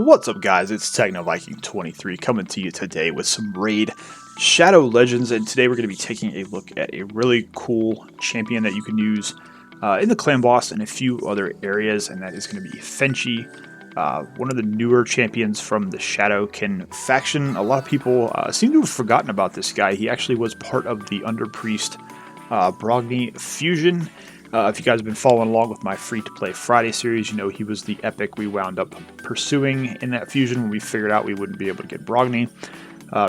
What's up, guys? It's TechnoViking23 coming to you today with some Raid Shadow Legends, and today we're going to be taking a look at a really cool champion that you can use in the clan boss and a few other areas, and that is going to be Fenchy, one of the newer champions from the Shadowkin faction. A lot of people seem to have forgotten about this guy. He actually was part of the Underpriest Brogni fusion. If you guys have been following along with my free-to-play Friday series, you know he was the epic we wound up pursuing in that fusion when we figured out we wouldn't be able to get Brogni.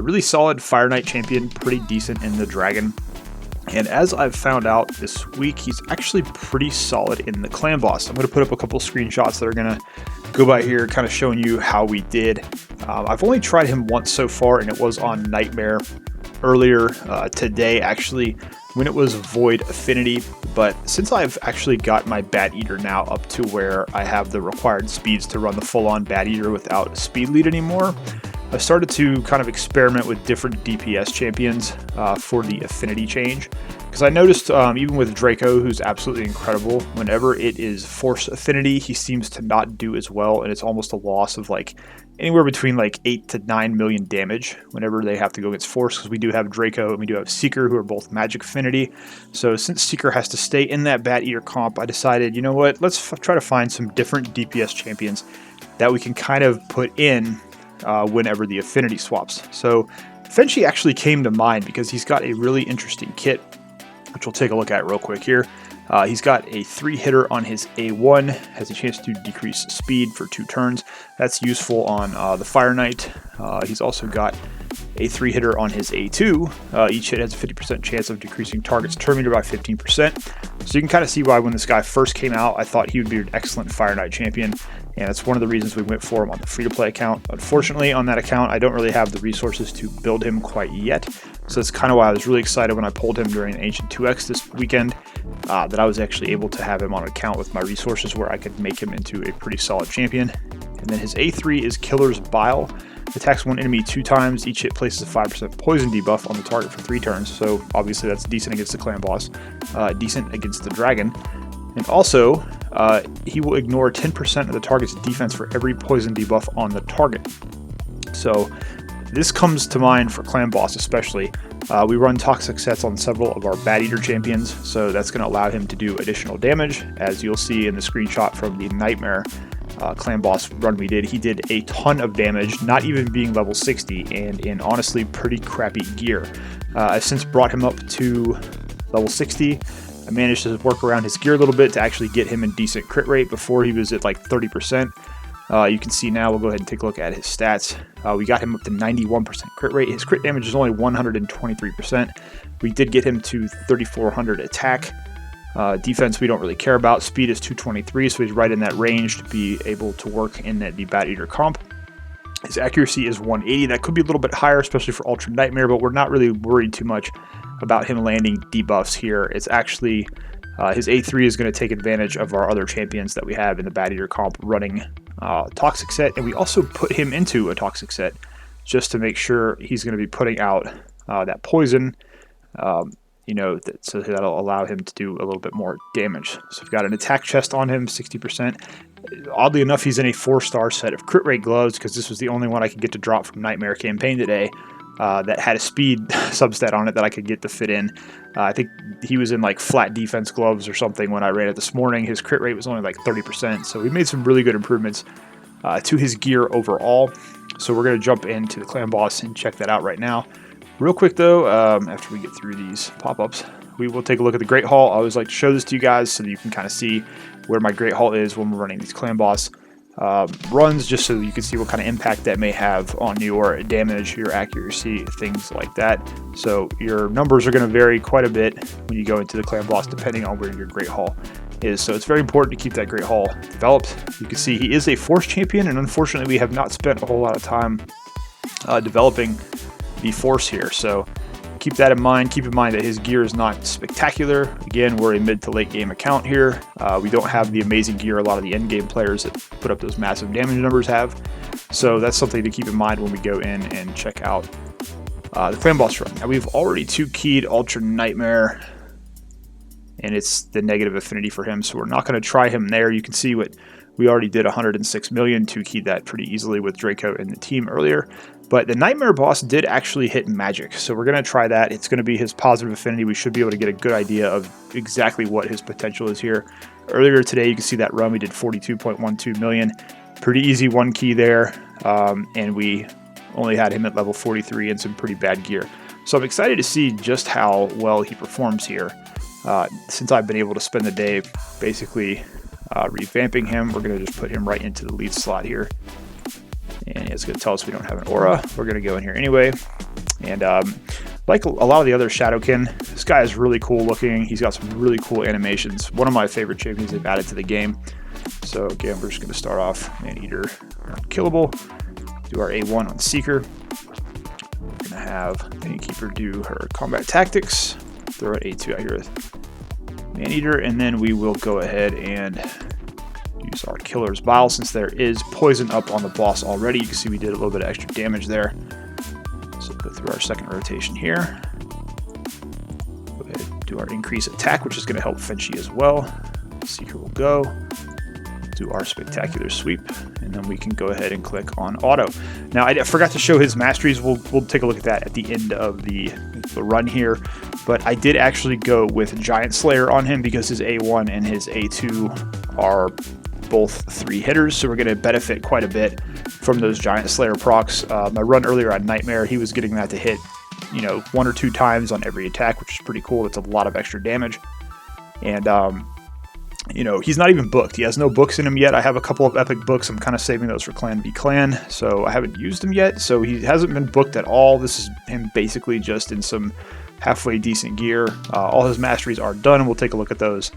Really solid Fireknight champion, pretty decent in the Dragon. And as I've found out this week, he's actually pretty solid in the clan boss. I'm going to put up a couple screenshots that are going to go by here, kind of showing you how we did. I've only tried him once so far, and it was on Nightmare earlier today, actually, when it was Void Affinity. But since I've actually got my Bateater now up to where I have the required speeds to run the full-on Bateater without speed lead anymore, I've started to kind of experiment with different DPS champions for the affinity change. Because I noticed even with Draco, who's absolutely incredible, whenever it is force affinity, he seems to not do as well, and it's almost a loss of like anywhere between like 8 to 9 million damage whenever they have to go against force, because we do have Draco and we do have Seeker, who are both magic affinity. So since Seeker has to stay in that Bateater comp, I decided, you know what, let's try to find some different DPS champions that we can kind of put in whenever the affinity swaps. So Fenshi actually came to mind because he's got a really interesting kit, which we'll take a look at real quick here. He's got a 3-hitter on his A1, has a chance to decrease speed for 2 turns. That's useful on the Fireknight. He's also got a 3-hitter on his A2. Each hit has a 50% chance of decreasing target's turn meter by 15%. So you can kind of see why when this guy first came out, I thought he would be an excellent Fireknight champion. And that's one of the reasons we went for him on the free-to-play account. Unfortunately, on that account, I don't really have the resources to build him quite yet. So that's kind of why I was really excited when I pulled him during Ancient 2X this weekend, that I was actually able to have him on an account with my resources where I could make him into a pretty solid champion. And then his A3 is Killer's Bile. Attacks one enemy 2 times. Each hit places a 5% poison debuff on the target for 3 turns. So obviously that's decent against the clan boss, decent against the dragon. And also, he will ignore 10% of the target's defense for every poison debuff on the target. So this comes to mind for clan boss especially. We run toxic sets on several of our Bateater champions, so that's going to allow him to do additional damage. As you'll see in the screenshot from the Nightmare clan boss run we did, he did a ton of damage, not even being level 60, and in honestly pretty crappy gear. I've since brought him up to level 60. I managed to work around his gear a little bit to actually get him in decent crit rate. Before he was at like 30%. You can see now, we'll go ahead and take a look at his stats. We got him up to 91% crit rate. His crit damage is only 123%. We did get him to 3,400 attack. Defense we don't really care about. Speed is 223, so he's right in that range to be able to work in the Bateater comp. His accuracy is 180. That could be a little bit higher, especially for Ultra Nightmare, but we're not really worried too much about him landing debuffs here. It's actually his A3 is going to take advantage of our other champions that we have in the Bateater comp running toxic set, and we also put him into a toxic set just to make sure he's going to be putting out that poison, so that'll allow him to do a little bit more damage. So we've got an attack chest on him, 60%. Oddly enough, he's in a 4-star set of crit rate gloves, because this was the only one I could get to drop from Nightmare campaign today that had a speed substat on it that I could get to fit in. I think he was in like flat defense gloves or something when I ran it this morning. His crit rate was only like 30%, so we made some really good improvements to his gear overall. So we're going to jump into the clan boss and check that out right now. Real quick though, after we get through these pop-ups, we will take a look at the Great Hall. I always like to show this to you guys so that you can kind of see where my Great Hall is when we're running these clan boss runs, just so you can see what kind of impact that may have on your damage, your accuracy, things like that. So your numbers are going to vary quite a bit when you go into the clan boss depending on where your Great Hall is. So it's very important to keep that Great Hall developed. You can see he is a force champion, and unfortunately we have not spent a whole lot of time developing the force here. So keep that in mind. Keep in mind that his gear is not spectacular. Again, we're a mid to late game account here. We don't have the amazing gear a lot of the end game players that put up those massive damage numbers have. So that's something to keep in mind when we go in and check out the clan boss run. Now we've already 2-keyed Ultra Nightmare, and it's the negative affinity for him, so we're not going to try him there. You can see what We already did 106 million, 2-keyed that pretty easily with Draco and the team earlier. But the Nightmare boss did actually hit magic, so we're going to try that. It's going to be his positive affinity. We should be able to get a good idea of exactly what his potential is here. Earlier today, you can see that run, we did 42.12 million. Pretty easy 1-key there, and we only had him at level 43 and some pretty bad gear. So I'm excited to see just how well he performs here. Since I've been able to spend the day basically revamping him, we're going to just put him right into the lead slot here. And it's going to tell us we don't have an aura. We're going to go in here anyway. And like a lot of the other Shadowkin, this guy is really cool looking. He's got some really cool animations. One of my favorite champions they've added to the game. So again, we're just going to start off Bateater unkillable. Do our A1 on Seeker. We're going to have Painkeeper do her combat tactics. Throw an A2 out here with Bateater, and then we will go ahead and use our Killer's Bile since there is poison up on the boss already. You can see we did a little bit of extra damage there. So go through our second rotation here. Go ahead and do our increase attack, which is going to help Fenchy as well. Seeker will go. Do our spectacular sweep, and then we can go ahead and click on auto. Now I forgot to show his masteries. We'll take a look at that at the end of the run here, but I did actually go with Giant Slayer on him because his A1 and his A2 are both 3 hitters, so we're going to benefit quite a bit from those Giant Slayer procs. My run earlier on Nightmare, he was getting that to hit, you know, 1 or 2 times on every attack, which is pretty cool. It's a lot of extra damage, and you know, he's not even booked. He has no books in him yet. I have a couple of epic books. I'm kind of saving those for Clan v Clan, so I haven't used them yet. So he hasn't been booked at all. This is him basically just in some halfway decent gear. All his masteries are done, and we'll take a look at those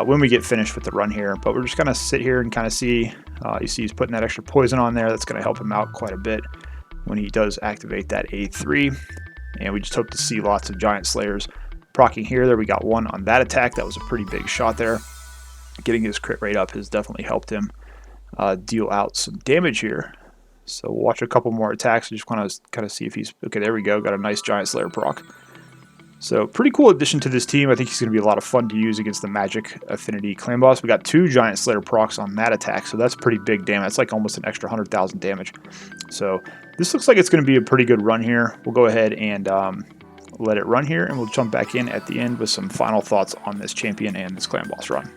when we get finished with the run here. But we're just going to sit here and kind of see. You see he's putting that extra poison on there. That's going to help him out quite a bit when he does activate that A3. And we just hope to see lots of Giant Slayers proccing here. There we got 1 on that attack. That was a pretty big shot there. Getting his crit rate up has definitely helped him deal out some damage here. So we'll watch a couple more attacks. I just want to kind of see if he's... Okay, there we go. Got a nice Giant Slayer proc. So pretty cool addition to this team. I think he's going to be a lot of fun to use against the Magic Affinity Clan Boss. We got 2 Giant Slayer procs on that attack, so that's pretty big damage. That's like almost an extra 100,000 damage. So this looks like it's going to be a pretty good run here. We'll go ahead and let it run here, and we'll jump back in at the end with some final thoughts on this champion and this Clan Boss run.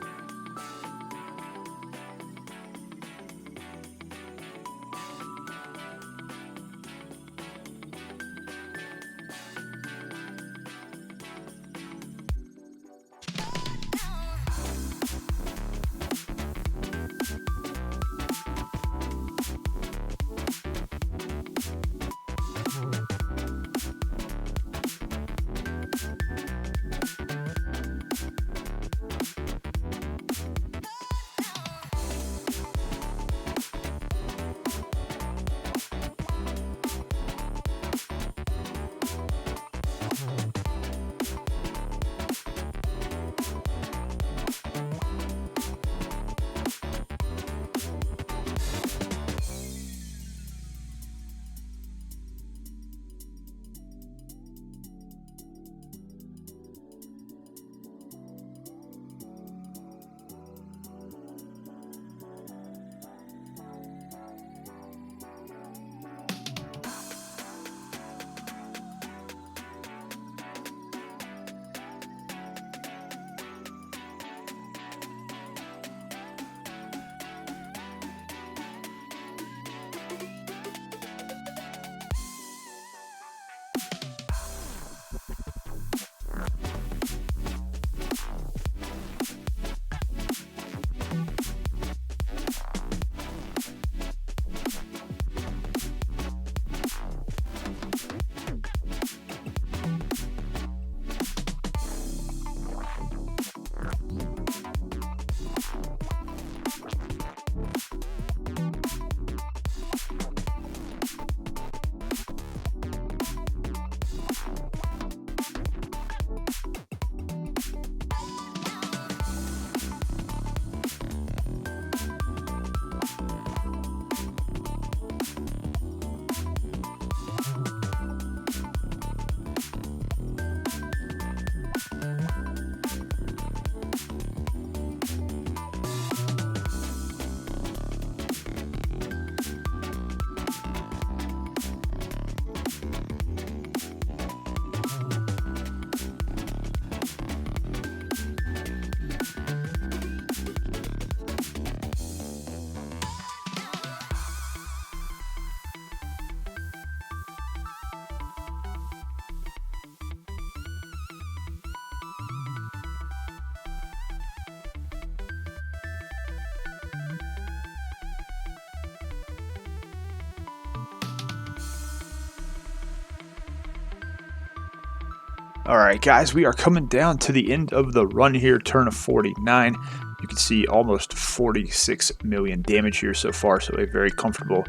Alright guys, we are coming down to the end of the run here, turn of 49. You can see almost 46 million damage here so far, so a very comfortable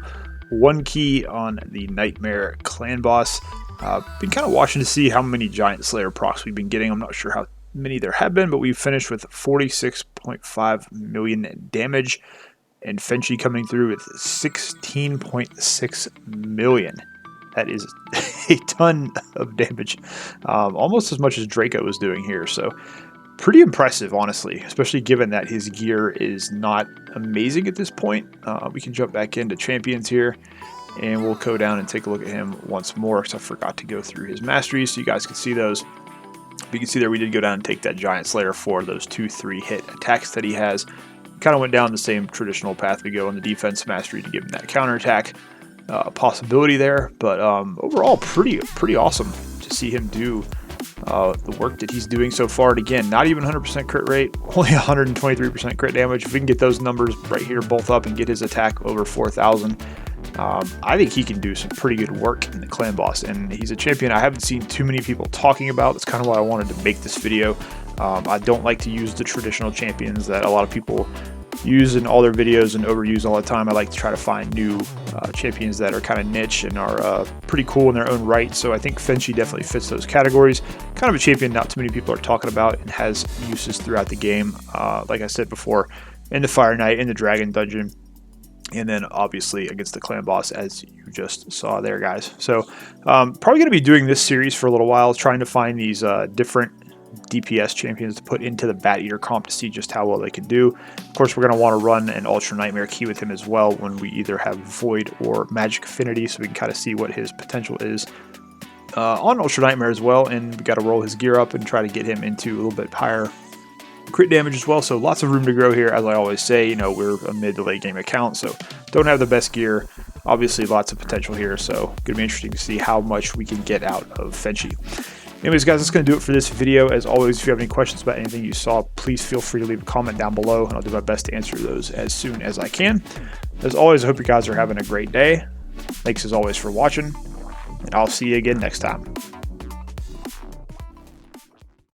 1 key on the Nightmare clan boss. Been kind of watching to see how many Giant Slayer procs we've been getting. I'm not sure how many there have been, but we've finished with 46.5 million damage, and Fenchy coming through with 16.6 million. That is a ton of damage, almost as much as Draco was doing here. So pretty impressive, honestly, especially given that his gear is not amazing at this point. We can jump back into champions here, and we'll go down and take a look at him once more, because I forgot to go through his masteries so you guys can see those. But you can see there we did go down and take that Giant Slayer for those 2-3 hit attacks that he has. Kind of went down the same traditional path we go on the defense mastery to give him that counterattack possibility there, but overall pretty awesome to see him do the work that he's doing so far. And again, not even 100% crit rate, only 123% crit damage. If we can get those numbers right here both up and get his attack over 4,000, I think he can do some pretty good work in the clan boss, and he's a champion I haven't seen too many people talking about. That's kind of why I wanted to make this video. I don't like to use the traditional champions that a lot of people use in all their videos and overuse all the time. I like to try to find new champions that are kind of niche and are pretty cool in their own right. So I think Fenchy definitely fits those categories. Kind of a champion not too many people are talking about and has uses throughout the game. Like I said before, in the Fireknight, in the Dragon dungeon, and then obviously against the clan boss, as you just saw there, guys. So probably going to be doing this series for a little while, trying to find these different DPS champions to put into the Bateater comp to see just how well they can do. Of course, we're going to want to run an Ultra Nightmare key with him as well when we either have Void or Magic Affinity, so we can kind of see what his potential is on Ultra Nightmare as well. And we got to roll his gear up and try to get him into a little bit higher crit damage as well. So lots of room to grow here. As I always say, you know, we're a mid to late game account, so don't have the best gear. Obviously, lots of potential here, so going to be interesting to see how much we can get out of Fenchy. Anyways, guys, that's going to do it for this video. As always, if you have any questions about anything you saw, please feel free to leave a comment down below, and I'll do my best to answer those as soon as I can. As always, I hope you guys are having a great day. Thanks as always for watching, and I'll see you again next time.